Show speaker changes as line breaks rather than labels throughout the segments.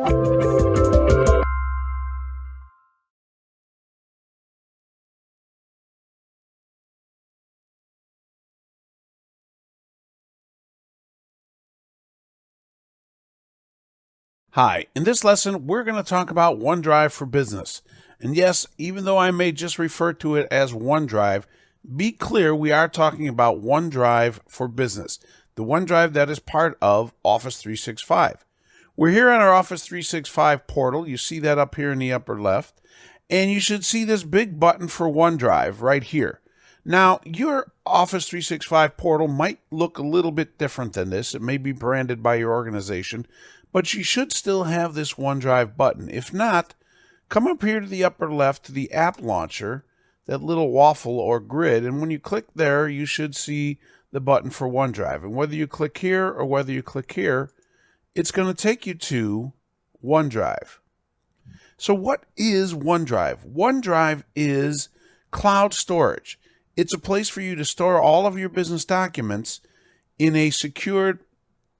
Hi, in this lesson, we're going to talk about OneDrive for Business. And yes, even though I may just refer to it as OneDrive, be clear we are talking about OneDrive for Business, the OneDrive that is part of Office 365. We're here on our Office 365 portal. You see that up here in the upper left. And you should see this big button for OneDrive right here. Now, your Office 365 portal might look a little bit different than this. It may be branded by your organization, but you should still have this OneDrive button. If not, come up here to the upper left to the app launcher, that little waffle or grid, and when you click there, you should see the button for OneDrive. And whether you click here or whether you click here, it's going to take you to OneDrive. So what is OneDrive? OneDrive is cloud storage. It's a place for you to store all of your business documents in a secured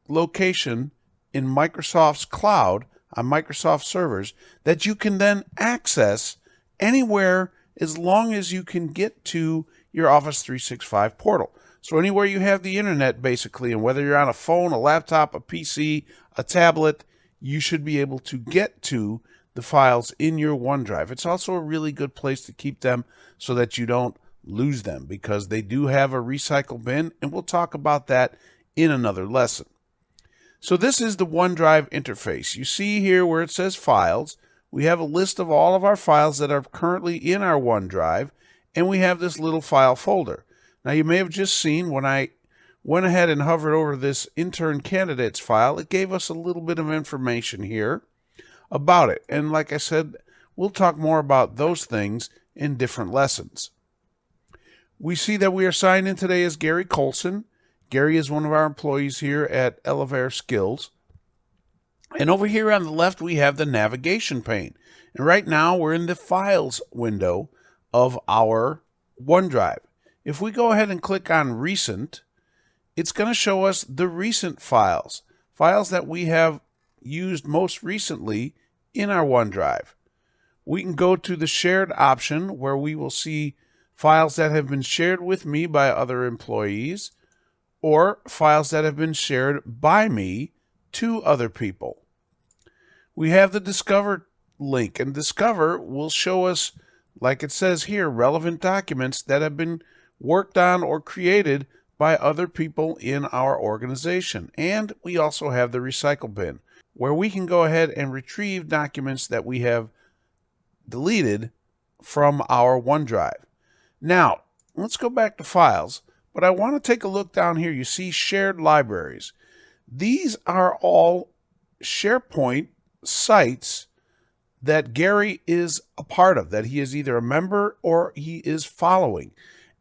location in Microsoft's cloud on Microsoft servers that you can then access anywhere as long as you can get to your Office 365 portal. So anywhere you have the internet, basically, and whether you're on a phone, a laptop, a PC, a tablet, you should be able to get to the files in your OneDrive. It's also a really good place to keep them so that you don't lose them, because they do have a recycle bin, and we'll talk about that in another lesson. So this is the OneDrive interface. You see here where it says Files, we have a list of all of our files that are currently in our OneDrive, and we have this little file folder. Now you may have just seen when I went ahead and hovered over this intern candidates file, it gave us a little bit of information here about it. And like I said, we'll talk more about those things in different lessons. We see that we are signed in today as Gary Colson. Gary is one of our employees here at Elevair Skills. And over here on the left, we have the navigation pane. And right now, we're in the Files window of our OneDrive. If we go ahead and click on Recent, it's going to show us the recent files, files that we have used most recently in our OneDrive. We can go to the Shared option, where we will see files that have been shared with me by other employees, or files that have been shared by me to other people. We have the Discover link, and Discover will show us, like it says here, relevant documents that have been worked on or created by other people in our organization. And we also have the Recycle bin, where we can go ahead and retrieve documents that we have deleted from our OneDrive. Now, let's go back to Files. But I want to take a look down here. You see shared libraries. These are all SharePoint sites that Gary is a part of, that he is either a member or he is following.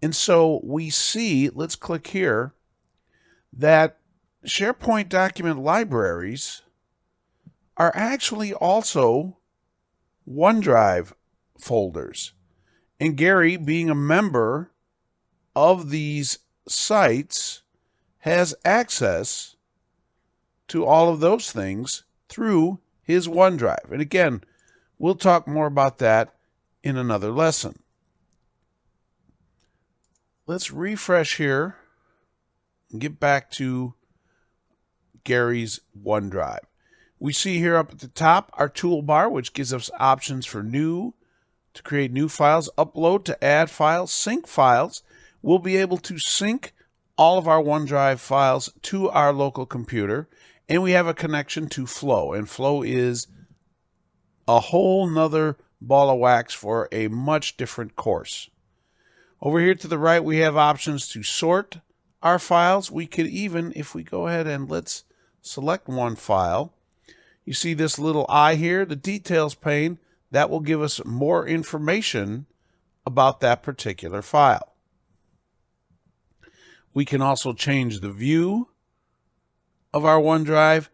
And so we see, let's click here, that SharePoint document libraries are actually also OneDrive folders. And Gary, being a member of these sites, has access to all of those things through his OneDrive. And again, we'll talk more about that in another lesson. Let's refresh here and get back to Gary's OneDrive. We see here up at the top our toolbar, which gives us options for new, to create new files, upload, to add files, sync files. We'll be able to sync all of our OneDrive files to our local computer, and we have a connection to Flow, and Flow is a whole nother ball of wax for a much different course. Over here to the right, we have options to sort our files. We could even, if we go ahead and let's select one file, you see this little eye here, the details pane, that will give us more information about that particular file. We can also change the view of our OneDrive.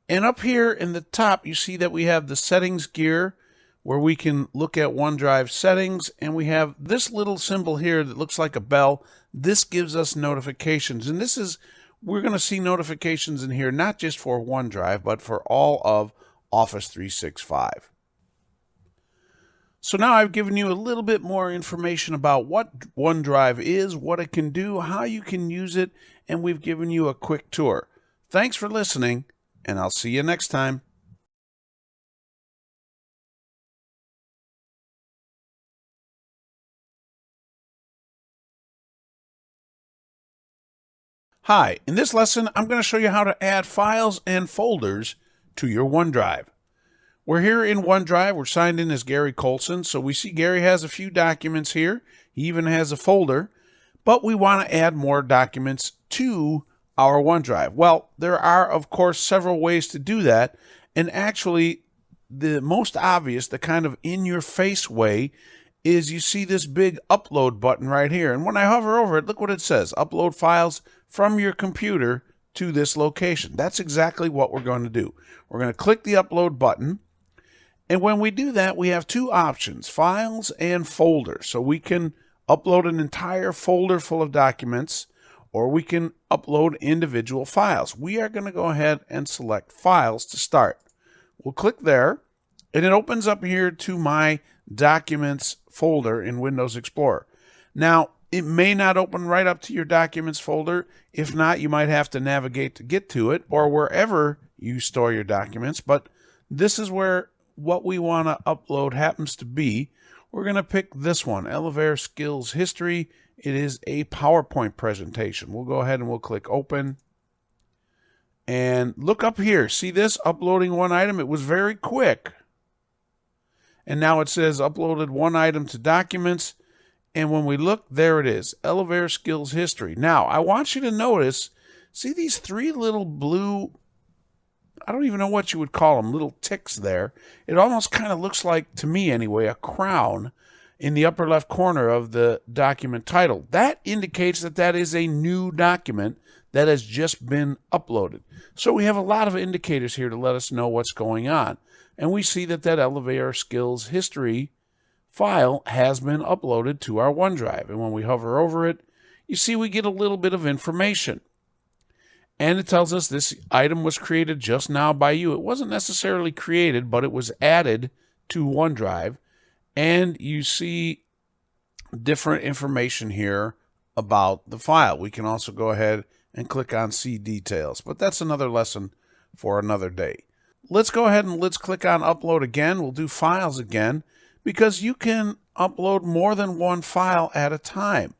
And up here in the top, you see that we have the settings gear, where we can look at OneDrive settings. And we have this little symbol here that looks like a bell. This gives us notifications. And we're going to see notifications in here, not just for OneDrive, but for all of Office 365. So now I've given you a little bit more information about what OneDrive is, what it can do, how you can use it, and we've given you a quick tour. Thanks for listening, and I'll see you next time. Hi, in this lesson, I'm going to show you how to add files and folders to your OneDrive. We're here in OneDrive. We're signed in as Gary Colson, so we see Gary has a few documents here. He even has a folder, but we want to add more documents to our OneDrive. Well, there are, of course, several ways to do that, and actually, the most obvious, the kind of in-your-face way, is you see this big upload button right here. And when I hover over it, look what it says, upload files from your computer to this location. That's exactly what we're going to do. We're going to click the upload button. And when we do that, we have two options, files and folders. So we can upload an entire folder full of documents, or we can upload individual files. We are going to go ahead and select files to start. We'll click there, and it opens up here to my Documents folder in Windows Explorer. Now, it may not open right up to your Documents folder. If not, you might have to navigate to get to it, or wherever you store your documents. But this is where what we want to upload happens to be. We're going to pick this one, Elevator Skills History. It is a PowerPoint presentation. We'll go ahead and we'll click Open. And look up here. See this? Uploading one item. It was very quick. And now it says uploaded one item to Documents. And when we look, there it is, Elevator Skills History. Now, I want you to notice, see these three little blue, I don't even know what you would call them, little ticks there. It almost kind of looks like, to me anyway, a crown in the upper left corner of the document title. That indicates that that is a new document that has just been uploaded. So we have a lot of indicators here to let us know what's going on. And we see that that Elevator Skills History file has been uploaded to our OneDrive. And when we hover over it, you see we get a little bit of information. And it tells us this item was created just now by you. It wasn't necessarily created, but it was added to OneDrive. And you see different information here about the file. We can also go ahead and click on See Details, but that's another lesson for another day. Let's go ahead and let's click on Upload again. We'll do Files again, because you can upload more than one file at a time.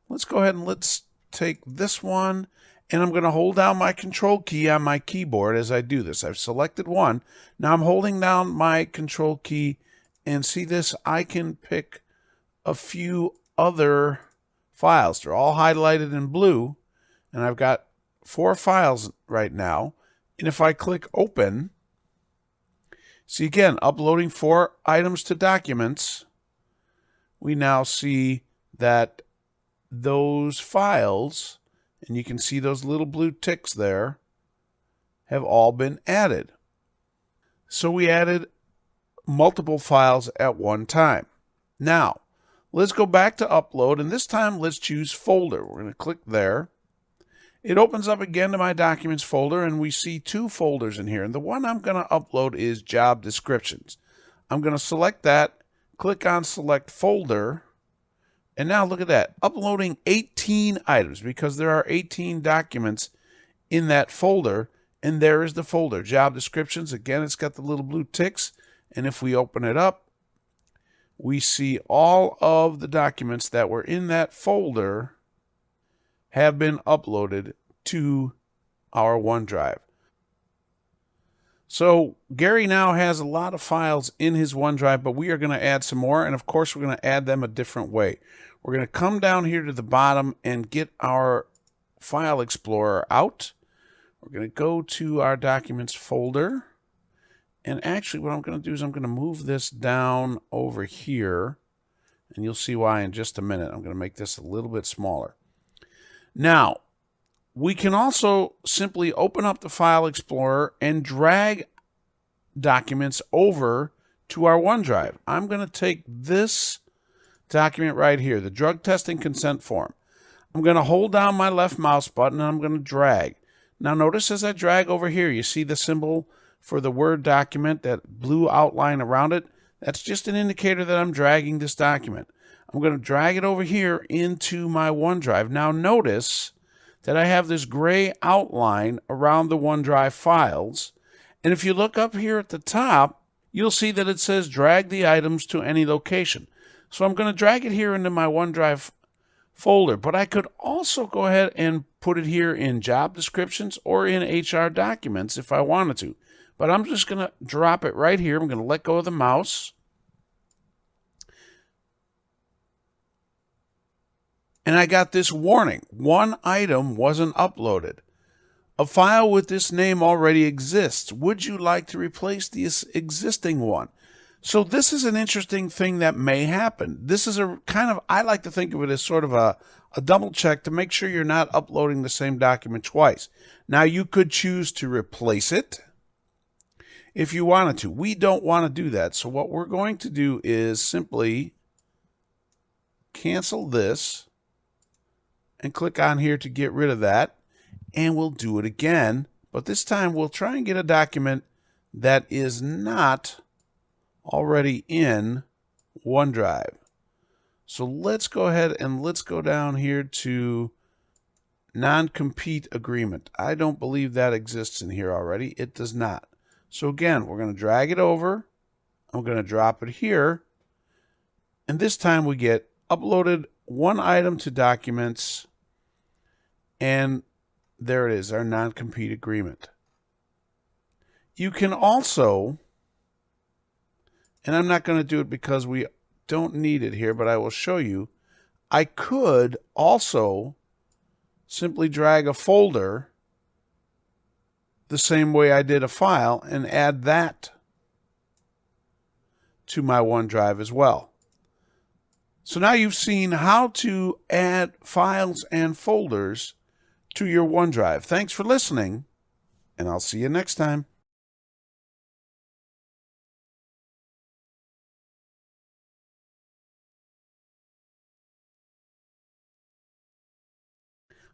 Let's go ahead and let's take this one, and I'm going to hold down my Control key on my keyboard as I do this. I've selected one. Now I'm holding down my Control key, and see this? I can pick a few other files. They're all highlighted in blue, and I've got 4 files right now. And if I click Open, see again, uploading 4 items to Documents, we now see that those files, and you can see those little blue ticks there, have all been added. So we added multiple files at one time. Now, let's go back to Upload, and this time let's choose Folder. We're going to click there. It opens up again to my Documents folder, and we see 2 folders in here. And the one I'm going to upload is Job Descriptions. I'm going to select that, click on Select Folder, and now look at that, uploading 18 items, because there are 18 documents in that folder, and there is the folder, Job Descriptions. Again, it's got the little blue ticks, and if we open it up, we see all of the documents that were in that folder have been uploaded to our OneDrive. So Gary now has a lot of files in his OneDrive, but we are going to add some more, and of course we're going to add them a different way. We're going to come down here to the bottom and get our File Explorer out. We're going to go to our Documents folder, and actually what I'm going to do is I'm going to move this down over here, and you'll see why in just a minute. I'm going to make this a little bit smaller. Now, we can also simply open up the File Explorer and drag documents over to our OneDrive. I'm going to take this document right here, the drug testing consent form. I'm going to hold down my left mouse button and I'm going to drag. Now notice as I drag over here, you see the symbol for the Word document, that blue outline around it, that's just an indicator that I'm dragging this document. I'm going to drag it over here into my OneDrive. Now notice that I have this gray outline around the OneDrive files. And if you look up here at the top, you'll see that it says drag the items to any location. So I'm going to drag it here into my OneDrive folder, but I could also go ahead and put it here in job descriptions or in HR documents if I wanted to. But I'm just going to drop it right here. I'm going to let go of the mouse. And I got this warning. One item wasn't uploaded. A file with this name already exists. Would you like to replace this existing one? So this is an interesting thing that may happen. This is a kind of, I like to think of it as sort of a double check to make sure you're not uploading the same document twice. Now you could choose to replace it if you wanted to. We don't want to do that. So what we're going to do is simply cancel this and click on here to get rid of that. And we'll do it again, but this time we'll try and get a document that is not already in OneDrive. So let's go ahead and let's go down here to non-compete agreement. I don't believe that exists in here already. It does not. So again, we're going to drag it over. I'm going to drop it here. And this time we get uploaded one item to documents, and there it is, our non-compete agreement. You can also, and I'm not going to do it because we don't need it here, but I will show you, I could also simply drag a folder the same way I did a file and add that to my OneDrive as well. So now you've seen how to add files and folders to your OneDrive. Thanks for listening, and I'll see you next time.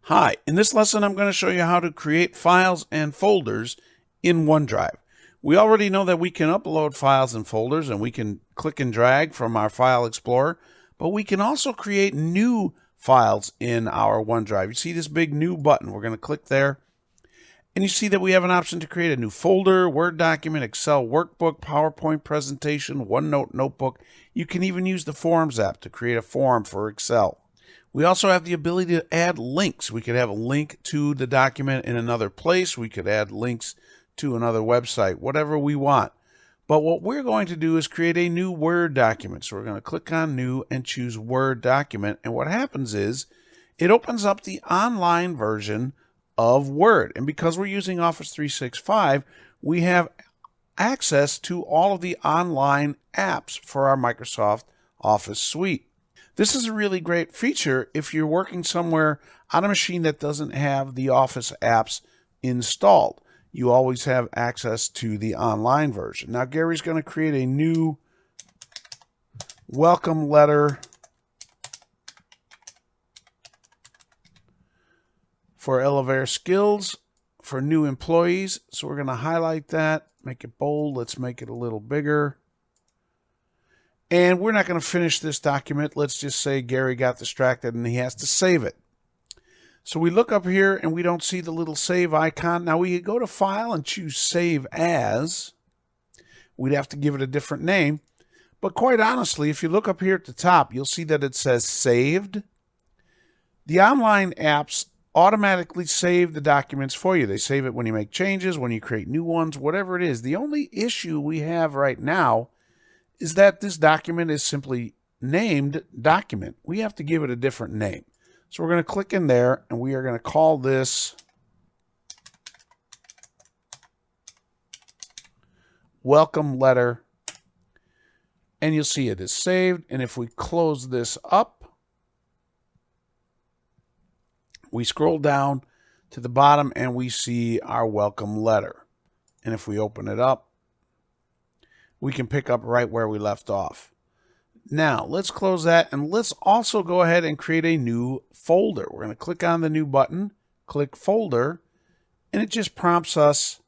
Hi, in this lesson I'm going to show you how to create files and folders in OneDrive. We already know that we can upload files and folders, and we can click and drag from our File Explorer, but we can also create new files in our OneDrive. You see this big new button. We're going to click there. And you see that we have an option to create a new folder, Word document, Excel workbook, PowerPoint presentation, OneNote notebook. You can even use the Forms app to create a form for Excel. We also have the ability to add links. We could have a link to the document in another place. We could add links to another website, whatever we want. But what we're going to do is create a new Word document. So we're going to click on New and choose Word document. And what happens is it opens up the online version of Word. And because we're using Office 365, we have access to all of the online apps for our Microsoft Office suite. This is a really great feature if you're working somewhere on a machine that doesn't have the Office apps installed. You always have access to the online version. Now, Gary's going to create a new welcome letter for Elevator Skills for new employees. So we're going to highlight that, make it bold. Let's make it a little bigger. And we're not going to finish this document. Let's just say Gary got distracted and he has to save it. So we look up here and we don't see the little save icon. Now we go to File and choose Save As. We'd have to give it a different name. But quite honestly, if you look up here at the top, you'll see that it says Saved. The online apps automatically save the documents for you. They save it when you make changes, when you create new ones, whatever it is. The only issue we have right now is that this document is simply named Document. We have to give it a different name. So we're going to click in there, and we are going to call this Welcome Letter. And you'll see it is saved. And if we close this up, we scroll down to the bottom and we see our welcome letter. And if we open it up, we can pick up right where we left off. Now, let's close that, and let's also go ahead and create a new folder. We're going to click on the new button, click Folder, and it just prompts us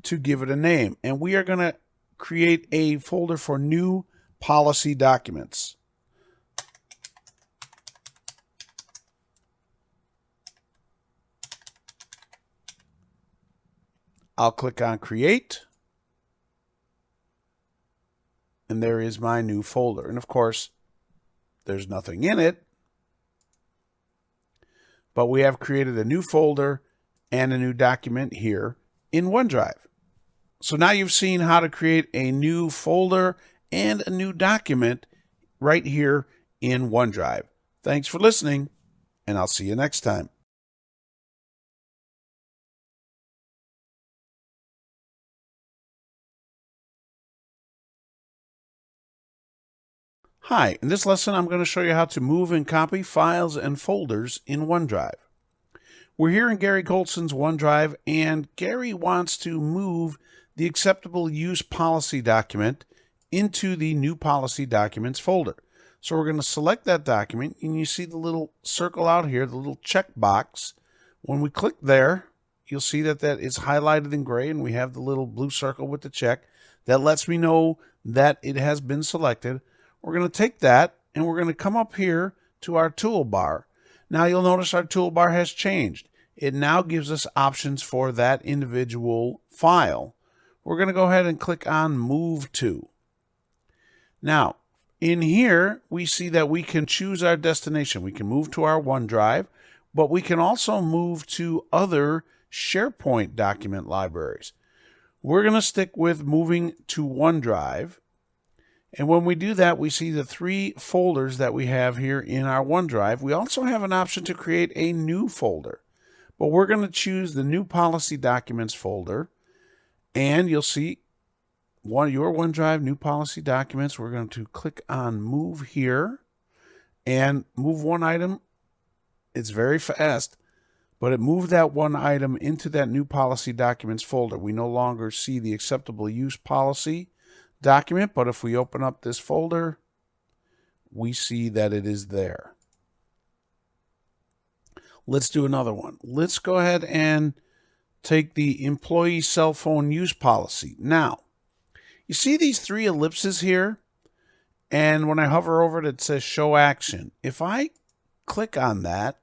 to give it a name, and we are going to create a folder for new policy documents. I'll click on Create, and there is my new folder. And of course, there's nothing in it, but we have created a new folder and a new document here in OneDrive. So now you've seen how to create a new folder and a new document right here in OneDrive. Thanks for listening, and I'll see you next time. Hi, in this lesson I'm going to show you how to move and copy files and folders in OneDrive. We're here in Gary Colson's OneDrive, and Gary wants to move the acceptable use policy document into the new policy documents folder. So we're going to select that document, and you see the little circle out here, the little check box. When we click there, you'll see that that is highlighted in gray, and we have the little blue circle with the check. That lets me know that it has been selected. We're going to take that, and we're going to come up here to our toolbar. Now you'll notice our toolbar has changed. It now gives us options for that individual file. We're going to go ahead and click on Move To. Now, in here, we see that we can choose our destination. We can move to our OneDrive, but we can also move to other SharePoint document libraries. We're going to stick with moving to OneDrive. And when we do that, we see the 3 folders that we have here in our OneDrive. We also have an option to create a new folder. But we're going to choose the new policy documents folder. And you'll see your OneDrive new policy documents. We're going to click on Move here and move one item. It's very fast, but it moved that one item into that new policy documents folder. We no longer see the acceptable use policy document, but if we open up this folder, we see that it is there. Let's do another one. Let's go ahead and take the employee cell phone use policy. Now, you see these 3 ellipses here? And when I hover over it, it says Show Action. If I click on that,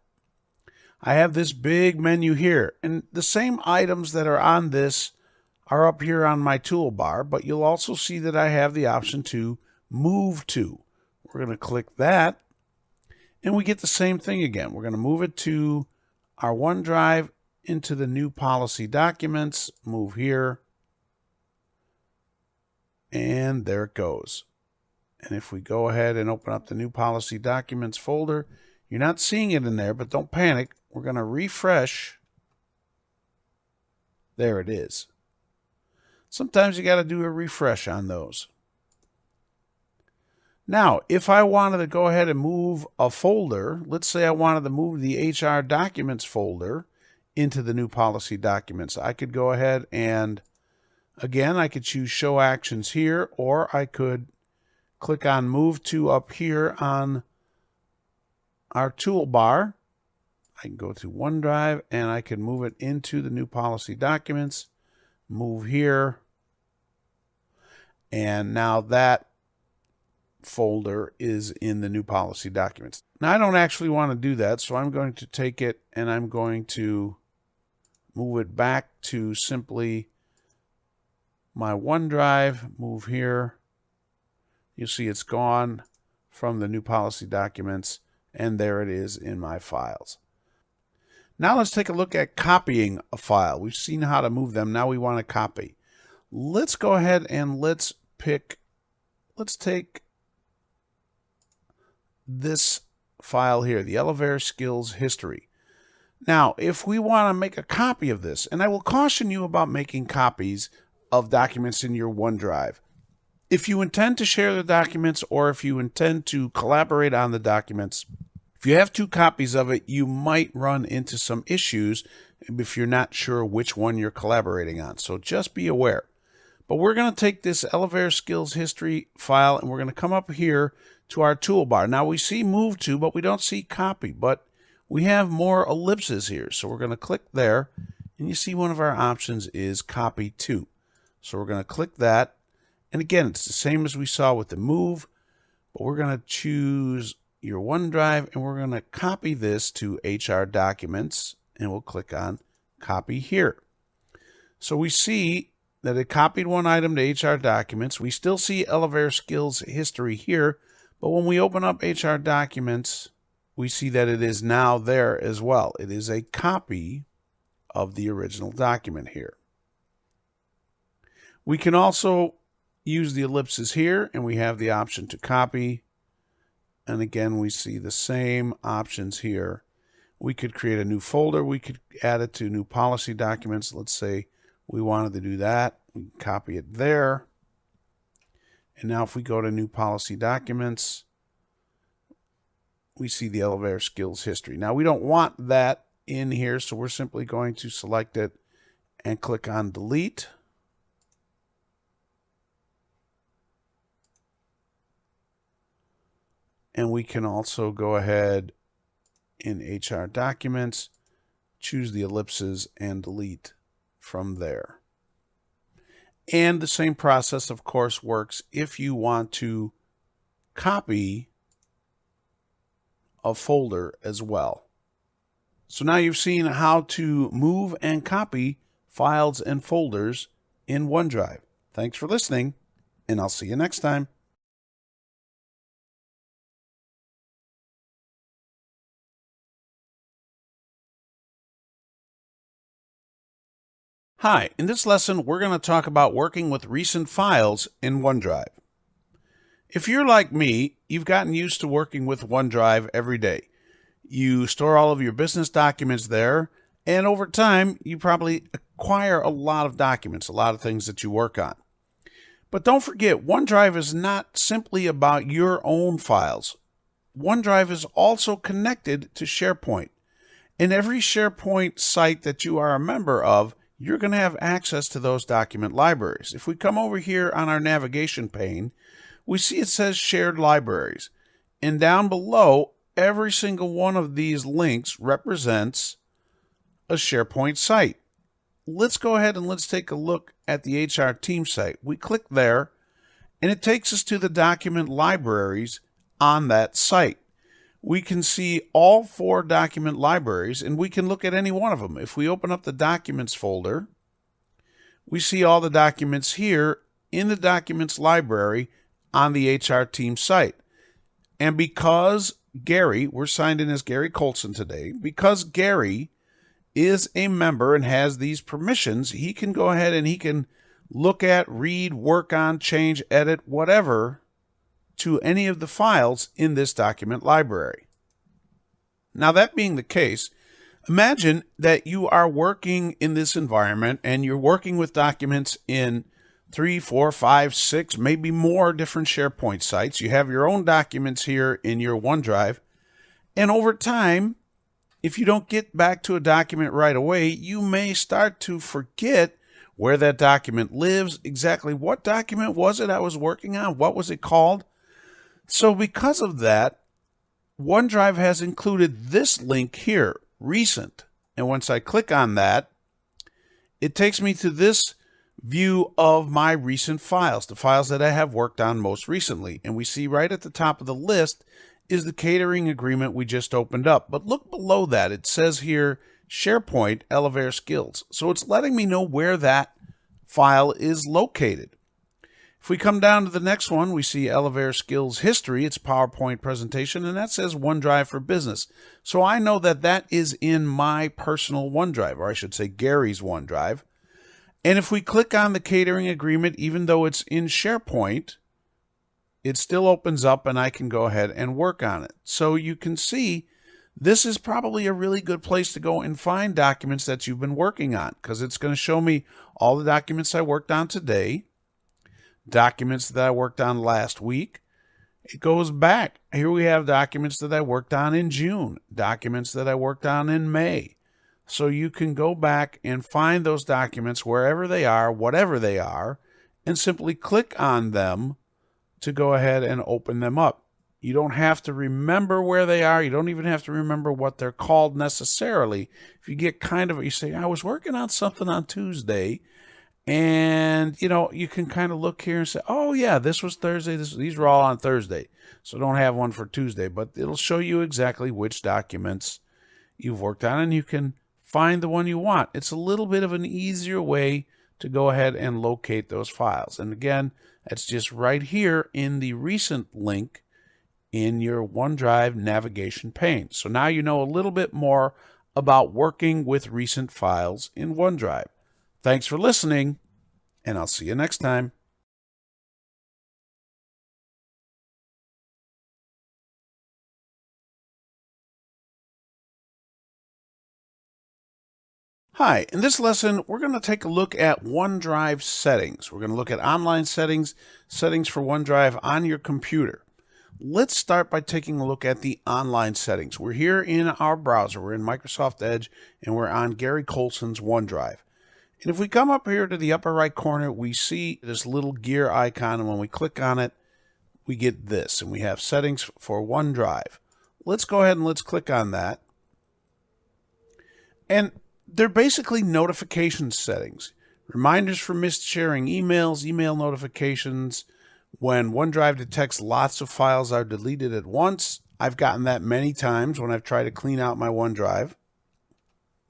I have this big menu here. And the same items that are on this are up here on my toolbar, but you'll also see that I have the option to Move To. We're going to click that, and we get the same thing again. We're going to move it to our OneDrive into the new policy documents, move here, and there it goes. And if we go ahead and open up the new policy documents folder, you're not seeing it in there, but don't panic. We're going to refresh. There it is. Sometimes you got to do a refresh on those. Now, if I wanted to go ahead and move a folder, let's say I wanted to move the HR documents folder into the new policy documents, I could go ahead and, again, I could choose Show Actions here, or I could click on Move To up here on our toolbar. I can go to OneDrive, and I can move it into the new policy documents, move here, and now that folder is in the new policy documents. Now I don't actually want to do that, so I'm going to take it and I'm going to move it back to simply my OneDrive, move here. You see it's gone from the new policy documents, and there it is in my files. Now let's take a look at copying a file. We've seen how to move them. Now we want to copy. Let's go ahead and let's take this file here, the Elevator Skills History. Now, if we want to make a copy of this, and I will caution you about making copies of documents in your OneDrive. If you intend to share the documents, or if you intend to collaborate on the documents, if you have 2 copies of it, you might run into some issues if you're not sure which one you're collaborating on. So just be aware. But we're going to take this Elevator Skills History file, and we're going to come up here to our toolbar. Now we see Move To, but we don't see Copy, but we have more ellipses here. So we're going to click there, and you see one of our options is Copy To. So we're going to click that. And again, it's the same as we saw with the move, but we're going to choose your OneDrive and we're going to copy this to HR Documents, and we'll click on Copy Here. So we see that it copied one item to HR Documents. We still see Elevator Skills History here, but when we open up HR Documents, we see that it is now there as well. It is a copy of the original document here. We can also use the ellipses here, and we have the option to copy. And again, we see the same options here. We could create a new folder. We could add it to new policy documents. Let's say we wanted to do that. We can copy it there. And now if we go to new policy documents, we see the elevator skills history. Now we don't want that in here, so we're simply going to select it and click on delete. And we can also go ahead in HR Documents, choose the ellipses and delete from there. And the same process, of course, works if you want to copy a folder as well. So now you've seen how to move and copy files and folders in OneDrive. Thanks for listening, and I'll see you next time. Hi, in this lesson, we're going to talk about working with recent files in OneDrive. If you're like me, you've gotten used to working with OneDrive every day. You store all of your business documents there, and over time, you probably acquire a lot of documents, a lot of things that you work on. But don't forget, OneDrive is not simply about your own files. OneDrive is also connected to SharePoint. In every SharePoint site that you are a member of, you're going to have access to those document libraries. If we come over here on our navigation pane, we see it says Shared Libraries. And down below, every single one of these links represents a SharePoint site. Let's go ahead and let's take a look at the HR team site. We click there, and it takes us to the document libraries on that site. We can see all 4 document libraries, and we can look at any one of them. If we open up the Documents folder, we see all the documents here in the Documents library on the HR team site. And because Gary, we're signed in as Gary Colson today, because Gary is a member and has these permissions, he can go ahead and he can look at, read, work on, change, edit, whatever, to any of the files in this document library. Now, that being the case, imagine that you are working in this environment and you're working with documents in 3, 4, 5, 6, maybe more different SharePoint sites. You have your own documents here in your OneDrive. And over time, if you don't get back to a document right away, you may start to forget where that document lives, exactly what document was it I was working on, what was it called. So because of that, OneDrive has included this link here, Recent. And once I click on that, it takes me to this view of my recent files, the files that I have worked on most recently. And we see right at the top of the list is the catering agreement we just opened up. But look below that. It says here, SharePoint Elevator Skills. So it's letting me know where that file is located. If we come down to the next one, we see Elevator Skills History. It's a PowerPoint presentation, and that says OneDrive for Business. So I know that that is in my personal OneDrive, or I should say Gary's OneDrive. And if we click on the catering agreement, even though it's in SharePoint, it still opens up and I can go ahead and work on it. So you can see this is probably a really good place to go and find documents that you've been working on, because it's going to show me all the documents I worked on today, documents that I worked on last week. It goes back. Here we have documents that I worked on in June, documents that I worked on in May. So you can go back and find those documents wherever they are, whatever they are, and simply click on them to go ahead and open them up. You don't have to remember where they are. You don't even have to remember what they're called necessarily. If you get you say, I was working on something on Tuesday, And, you can kind of look here and say, oh, yeah, this was Thursday. These were all on Thursday. So don't have one for Tuesday, but it'll show you exactly which documents you've worked on, and you can find the one you want. It's a little bit of an easier way to go ahead and locate those files. And again, that's just right here in the recent link in your OneDrive navigation pane. So now you know a little bit more about working with recent files in OneDrive. Thanks for listening, and I'll see you next time. Hi, in this lesson, we're going to take a look at OneDrive settings. We're going to look at online settings, settings for OneDrive on your computer. Let's start by taking a look at the online settings. We're here in our browser. We're in Microsoft Edge, and we're on Gary Colson's OneDrive. And if we come up here to the upper right corner, we see this little gear icon, and when we click on it, we get this, and we have settings for OneDrive. Let's go ahead and let's click on that. And they're basically notification settings. Reminders for missed sharing emails, email notifications, when OneDrive detects lots of files are deleted at once. I've gotten that many times when I've tried to clean out my OneDrive.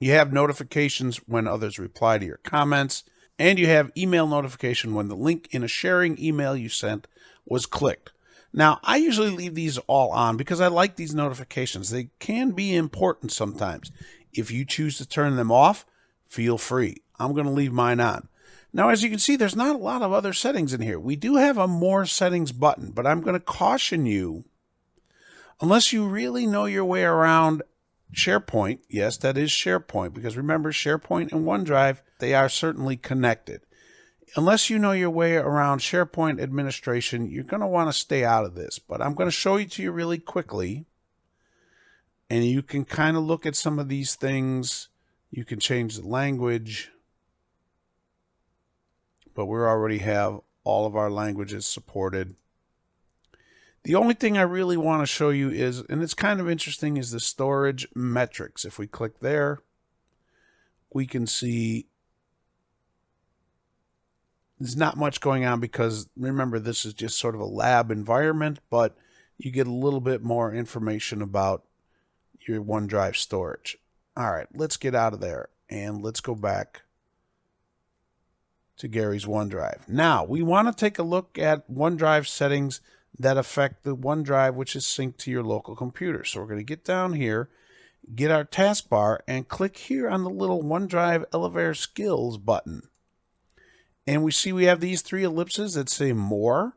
You have notifications when others reply to your comments, and you have email notification when the link in a sharing email you sent was clicked. Now, I usually leave these all on because I like these notifications. They can be important sometimes. If you choose to turn them off, feel free. I'm going to leave mine on. Now, as you can see, there's not a lot of other settings in here. We do have a More Settings button, but I'm going to caution you, unless you really know your way around SharePoint. Yes, that is SharePoint, because remember, SharePoint and OneDrive, they are certainly connected. Unless you know your way around SharePoint administration, you're going to want to stay out of this, but I'm going to show it to you really quickly, and you can kind of look at some of these things. You can change the language, but we already have all of our languages supported. The only thing I really want to show you is, and it's kind of interesting, is the storage metrics. If we click there, we can see there's not much going on because, remember, this is just sort of a lab environment, but you get a little bit more information about your OneDrive storage. All right, let's get out of there and let's go back to Gary's OneDrive. Now, we want to take a look at OneDrive settings that affect the OneDrive which is synced to your local computer. So we're going to get down here, get our taskbar, and click here on the little OneDrive Elevator Skills button. And we see we have these three ellipses that say More.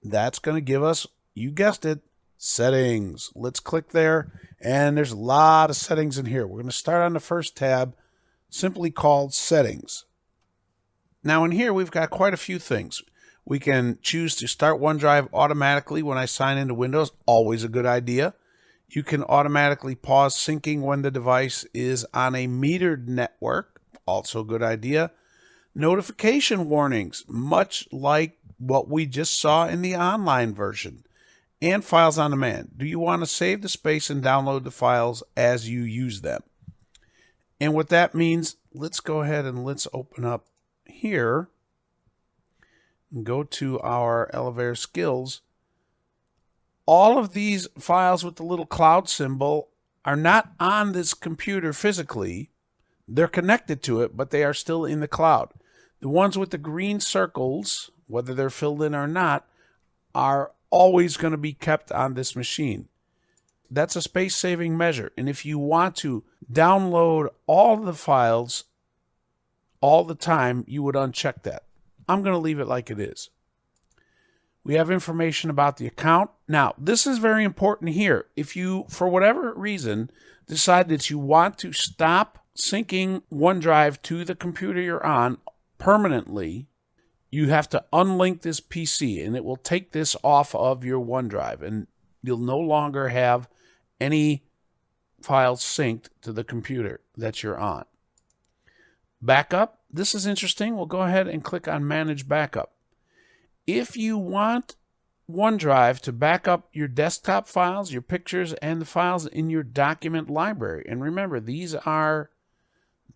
That's going to give us, you guessed it, settings. Let's click there, and there's a lot of settings in here. We're going to start on the first tab, simply called Settings. Now in here, we've got quite a few things. We can choose to start OneDrive automatically when I sign into Windows, always a good idea. You can automatically pause syncing when the device is on a metered network, also a good idea. Notification warnings, much like what we just saw in the online version. And files on demand. Do you want to save the space and download the files as you use them? And what that means, let's go ahead and let's open up here and go to our Elevator Skills. All of these files with the little cloud symbol are not on this computer physically. They're connected to it, but they are still in the cloud. The ones with the green circles, whether they're filled in or not, are always going to be kept on this machine. That's a space-saving measure. And if you want to download all the files all the time, you would uncheck that. I'm going to leave it like it is. We have information about the account. Now, this is very important here. If you, for whatever reason, decide that you want to stop syncing OneDrive to the computer you're on permanently, you have to unlink this PC, and it will take this off of your OneDrive, and you'll no longer have any files synced to the computer that you're on. Backup. This is interesting. We'll go ahead and click on Manage Backup. If you want OneDrive to back up your desktop files, your pictures, and the files in your document library, and remember, these are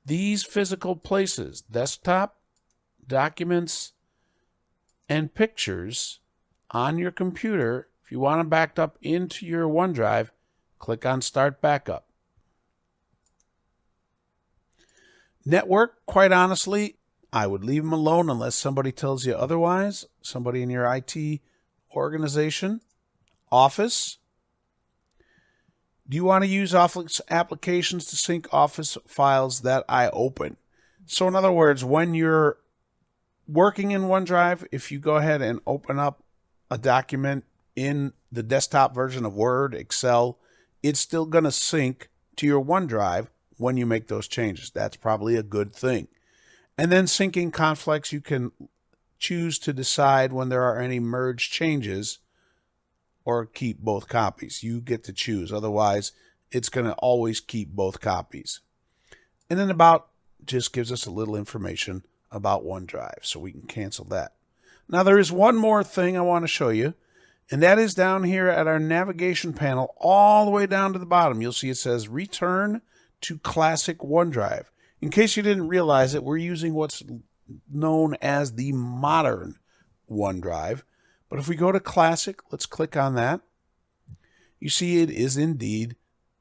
these physical places: desktop, documents and pictures on your computer, if you want them backed up into your OneDrive, click on Start Backup. Network, quite honestly, I would leave them alone unless somebody tells you otherwise, somebody in your IT organization. Office. Do you want to use Office applications to sync Office files that I open? So in other words, when you're working in OneDrive, if you go ahead and open up a document in the desktop version of Word, Excel, it's still going to sync to your OneDrive when you make those changes. That's probably a good thing. And then syncing conflicts, you can choose to decide when there are any merge changes or keep both copies. You get to choose. Otherwise, it's going to always keep both copies. And then about just gives us a little information about OneDrive, so we can cancel that. Now, there is one more thing I want to show you, and that is down here at our navigation panel, all the way down to the bottom. You'll see it says Return to Classic OneDrive. In case you didn't realize it, we're using what's known as the modern OneDrive. But if we go to Classic, let's click on that. You see it is indeed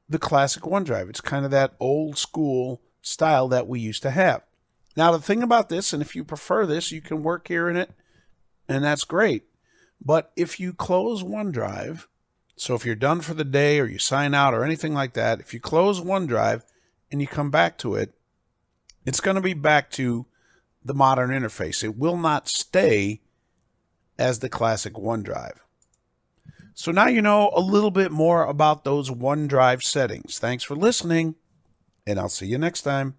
the classic OneDrive. It's kind of that old school style that we used to have. Now, the thing about this, and if you prefer this, you can work here in it, and that's great. But if you close OneDrive, so if you're done for the day or you sign out or anything like that, if you close OneDrive and you come back to it, it's going to be back to the modern interface. It will not stay as the classic OneDrive. So now you know a little bit more about those OneDrive settings. Thanks for listening, and I'll see you next time.